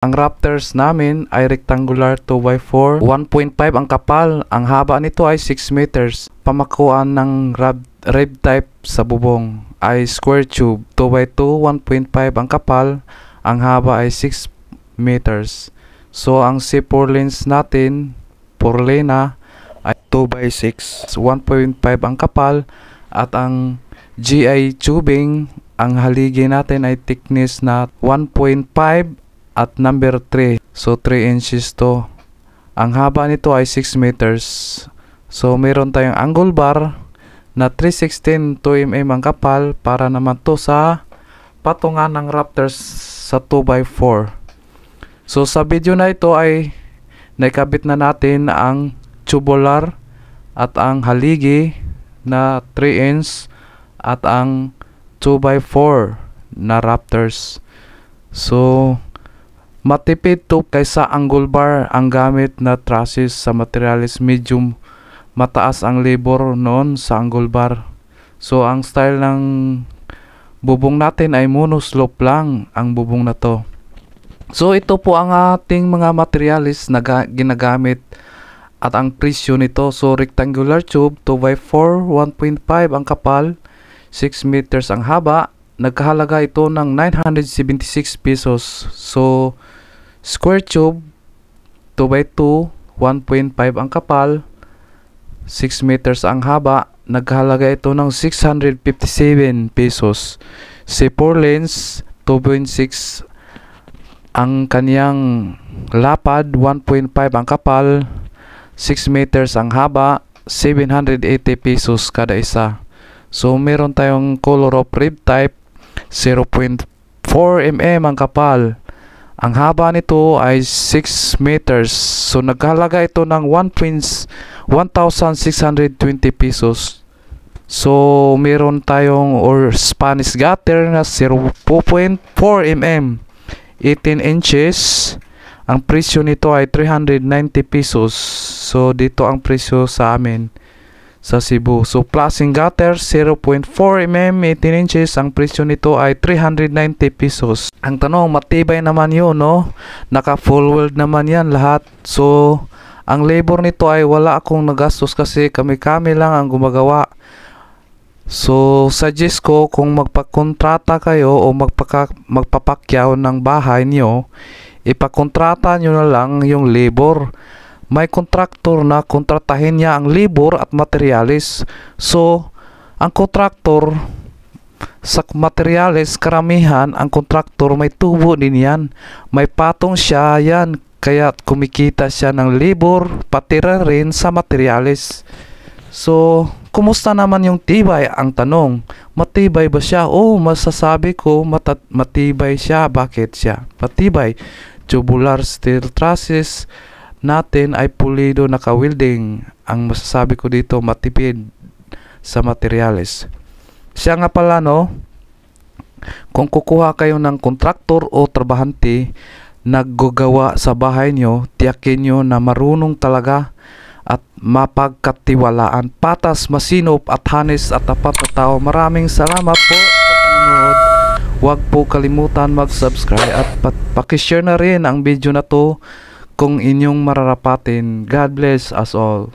Ang rafters namin ay rectangular 2x4, 1.5 ang kapal. Ang haba nito ay 6 meters. Pamakuan ng rib type sa bubong ay square tube 2x2, 1.5 ang kapal. Ang haba ay 6 meters. So ang C4 lens natin, Porlena, ay 2x6, 1.5 ang kapal. At ang GI tubing, ang haligi natin ay thickness na 1.5 at number 3. So 3 inches to. Ang haba nito ay 6 meters. So meron tayong angle bar na 3/16 2mm ang kapal para naman to sa patungan ng rafters sa 2x4. So sa video na ito ay naikabit na natin ang tubular at ang haligi na 3 inch at ang 2x4 na rafters. So matipid to kaysa angle bar. Ang gamit na trusses sa materials medium mataas ang labor noon sa angle bar. So ang style ng bubong natin ay monoslope lang ang bubong na to. So ito po ang ating mga materials na ginagamit at ang presyo nito. So rectangular tube 2x4, 1.5 ang kapal, 6 meters ang haba. Nagkahalaga ito ng 976 pesos. So square tube 2x2, 1.5 ang kapal, 6 meters ang haba. Nagkahalaga ito ng 657 pesos. C4 lens 2.6 ang kaniyang lapad, 1.5 ang kapal, 6 meters ang haba, 780 pesos kada isa. So meron tayong color of rib type 0.4 mm ang kapal. Ang haba nito ay 6 meters. So naghalaga ito ng 1,620 pesos. So meron tayong Spanish gutter na 0.4 mm, 18 inches. Ang presyo nito ay 390 pesos. So dito ang presyo sa amin sa Cebu. So flashing gutter 0.4 mm, 18 inches. Ang presyo nito ay 390 pesos. Ang tanong, matibay naman yun, no? Naka full weld naman yan lahat. So ang labor nito ay wala akong nagastos kasi kami lang ang gumagawa. So suggest ko kung magpakontrata kayo o magpapakyaw ng bahay niyo, ipakontrata nyo na lang yung labor. May kontraktor na kontratahin niya ang labor at materialis. So ang kontraktor sa materialis, karamihan ang kontraktor may tubo din yan, may patong siya yan, kaya kumikita siya ng labor pati rin sa materialis. So kumusta naman yung tibay? Ang tanong, matibay ba siya? Oh, masasabi ko matibay siya. Bakit siya matibay? Tubular steel trusses natin ay pulido naka-welding. Ang masasabi ko dito, matipid sa materials. Siya nga pala, no, kung kukuha kayo ng kontraktor o trabahante naggagawa sa bahay nyo, tiyakin nyo na marunong talaga at mapagkatiwalaan, patas, masinop at hanes at tapat na tao. Maraming salamat po sa panonood. Huwag po kalimutan mag-subscribe at pakishare na rin ang video na to kung inyong mararapatin. God bless us all.